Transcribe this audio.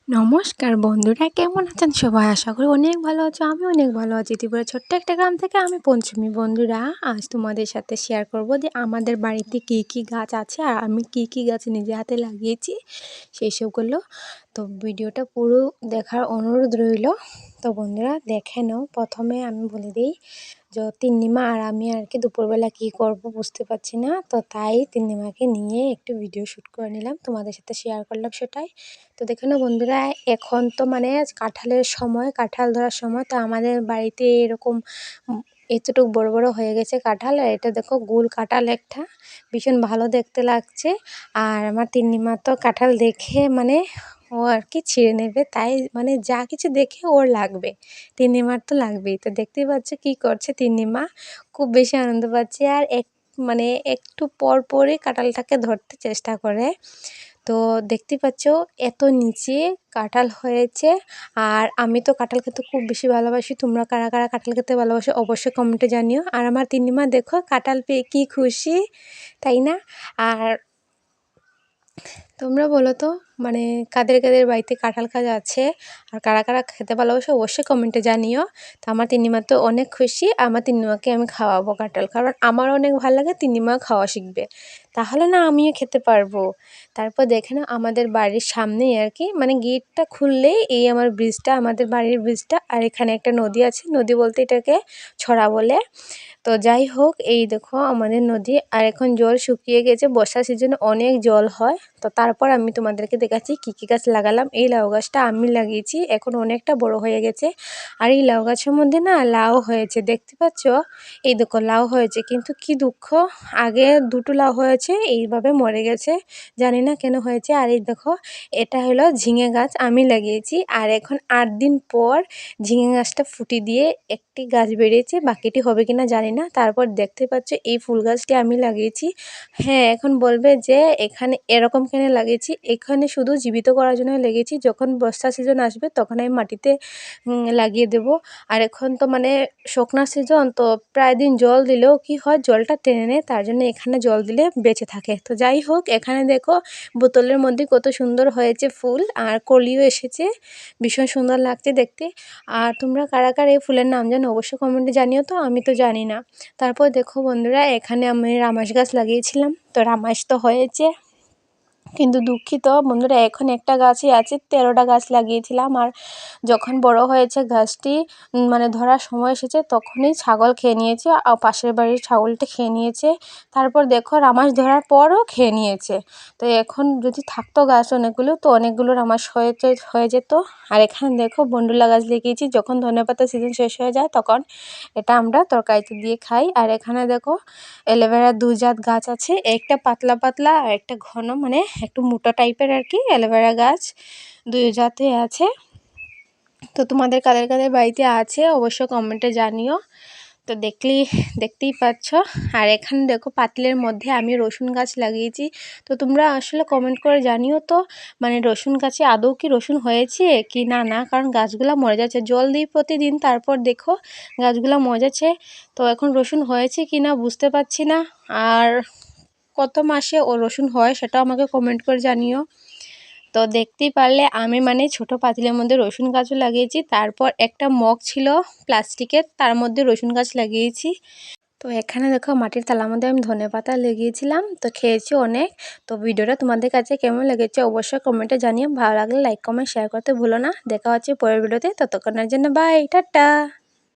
নমস্কার বন্ধুরা, কেমন আছেন সবাই? আশা করি অনেক ভালো আছো। আমি অনেক ভালো আছি। ত্রিপুরার ছোট্ট একটা গ্রাম থেকে আমি পঞ্চমী। বন্ধুরা, আজ তোমাদের সাথে শেয়ার করব যে আমাদের বাড়িতে কী কী গাছ আছে আর আমি কী কী গাছ নিজে হাতে লাগিয়েছি সেই সবগুলো। তো ভিডিওটা পুরো দেখার অনুরোধ রইল। তো বন্ধুরা দেখে নাও। প্রথমে আমি বলে দিই যে তিন্নিমা আর আমি আর কি দুপুরবেলা কী করব বুঝতে পারছি না, তো তাই তিন্নিমাকে নিয়ে একটু ভিডিও শ্যুট করে নিলাম, তোমাদের সাথে শেয়ার করলাম সেটাই। তো দেখে নাও বন্ধুরা, এখন তো মানে কাঁঠালের সময়, কাঁঠাল ধরার সময়। তো আমাদের বাড়িতে এরকম এতটুকু বড় বড় হয়ে গেছে কাঁঠাল। আর এটা দেখো গোল কাঁঠাল একটা, ভীষণ ভালো দেখতে লাগছে। আর আমার তিন্নিমা তো কাঁঠাল দেখে মানে ও আর কি ছিঁড়ে নেবে, তাই মানে যা কিছু দেখে ওর লাগবে, তিন্নিমার তো লাগবেই। তো দেখতেই পাচ্ছ কী করছে তিন্নিমা, খুব বেশি আনন্দ পাচ্ছে। আর মানে একটু পর পরই কাঁঠালটাকে ধরতে চেষ্টা করে। তো দেখতে পাচ্ছ এত নিচে কাঁঠাল হয়েছে। আর আমি তো কাঁঠাল খেতে খুব বেশি ভালোবাসি। তোমরা কারা কারা কাঁঠাল খেতে ভালোবাসো অবশ্যই কমেন্টে জানিও। আর আমার তিন্নিমা দেখো কাঁঠাল পেয়ে কী খুশি, তাই না? আর তোমরা বলো তো, মানে কাদের কাদের বাড়িতে কাঁঠাল গাছ আছে আর কারা কারা খেতে ভালোবাসো অবশ্যই কমেন্টে জানিও। তো আমার তিন্নিমা তো অনেক খুশি, আমার তিন্নিমাকে আমি খাওয়াবো কাঁঠাল, কারণ আমার অনেক ভালো লাগে, তিন্নিমাও খাওয়া শিখবে, তাহলে না আমিও খেতে পারবো। তারপর দেখে না আমাদের বাড়ির সামনেই আর কি, মানে গেটটা খুললেই এই আমার ব্রিজটা, আমাদের বাড়ির ব্রিজটা। আর এখানে একটা নদী আছে, নদী বলতে এটাকে ছড়া বলে। তো যাই হোক, এই দেখো আমাদের নদী। আর এখন জল শুকিয়ে গেছে, বর্ষার সিজনে অনেক জল হয়। তো তারপর আমি তোমাদেরকে দেখাচ্ছি কী কী গাছ লাগালাম। এই লাউ গাছটা আমি লাগিয়েছি, এখন অনেকটা বড় হয়ে গেছে। আর এই লাউ গাছের মধ্যে না লাউ হয়েছে, দেখতে পাচ্ছ? এই দেখো লাউ হয়েছে, কিন্তু কি দুঃখ, আগে দুটো লাউ হয়েছে, এইভাবে মরে গেছে, জানি না কেন হয়েছে। আর এই দেখো এটা হলো ঝিঙে গাছ আমি লাগিয়েছি। আর এখন 8 দিন পর ঝিঙে গাছটা ফুটি দিয়ে একটি গাছ বেরিয়েছে, বাকিটি হবে কিনা জানি না। তারপর দেখতে পাচ্ছ এই ফুল গাছটি আমি লাগিয়েছি। হ্যাঁ, এখন বলবে যে এখানে এরকম কেন লাগিয়েছি, এখানে শুধু জীবিত করার জন্য লেগেছি, যখন বর্ষা সিজন আসবে তখন আমি মাটিতে লাগিয়ে দেব। আর এখন তো মানে শুকনা সিজন, তো প্রায় দিন জল দিলেও কি হয়, জলটা টেনে নেয়, তার জন্য এখানে জল দিলে বেঁচে থাকে। তো যাই হোক, এখানে দেখো বোতলের মধ্যে কত সুন্দর হয়েছে ফুল, আর কলিও এসেছে, ভীষণ সুন্দর লাগছে দেখতে। আর তোমরা কারা কারা এই ফুলের নাম জানো অবশ্যই কমেন্টে জানিও, তো আমি তো জানি না। তারপর দেখো বন্ধুরা, এখানে আমি রামাস গাছ লাগিয়েছিলাম, তো রামাস তো হয়েছে, কিন্তু দুঃখিত বন্ধুরা এখন একটা গাছই আছে, 13টা গাছ লাগিয়েছিলাম। আর যখন বড় হয়েছে গাছটি, মানে ধরার সময় এসেছে, তখনই ছাগল খেয়ে নিয়েছে, আর পাশের বাড়ির ছাগলটা খেয়ে নিয়েছে। তারপর দেখো রামাস ধরার পরও খেয়ে নিয়েছে। তো এখন যদি থাকতো গাছ অনেকগুলো, তো অনেকগুলো রামাস হয়ে যেত। আর এখানে দেখো বন্ডুলা গাছ লাগিয়েছি, যখন ধনেপাতা সিজন শেষ হয়ে যায় তখন এটা আমরা তরকারিতে দিয়ে খাই। আর এখানে দেখো অ্যালোভেরা 2 জাত গাছ আছে, একটা পাতলা পাতলা আর একটা ঘন, মানে একটু মোটা টাইপের আর কি অ্যালোভেরা গাছ, 2 জাতে আছে। তো তোমাদের কাদের কাদের বাড়িতে আছে অবশ্যই কমেন্টে জানিও। তো দেখতেই পাচ্ছ। আর এখানে দেখো পাতিলের মধ্যে আমি রসুন গাছ লাগিয়েছি। তো তোমরা আসলে কমেন্ট করে জানিও তো, মানে রসুন গাছে আদৌ কি রসুন হয়েছে কি না, কারণ গাছগুলো মরে যাচ্ছে, জল দিই প্রতিদিন, তারপর দেখো গাছগুলো মরে যাচ্ছে। তো এখন রসুন হয়েছে কি না বুঝতে পারছি না। আর কত মাসে ও রসুন হয় সেটাও আমাকে কমেন্ট করে জানিও। তো দেখতেই পারলে আমি মানে ছোট পাতিলের মধ্যে রসুন গাছও লাগিয়েছি, তারপর একটা মগ ছিল প্লাস্টিকের, তার মধ্যে রসুন গাছ লাগিয়েছি। তো এখানে দেখো মাটির থালার মধ্যে আমি ধনেপাতা লাগিয়েছিলাম, তো খেয়েছি অনেক। তো ভিডিওটা তোমাদের কাছে কেমন লেগেছে অবশ্যই কমেন্টে জানিও, ভালো লাগলে লাইক কমেন্ট শেয়ার করতে ভুলো না। দেখা হচ্ছে পরের ভিডিওতে, ততক্ষণের জন্য বাই, টাটা।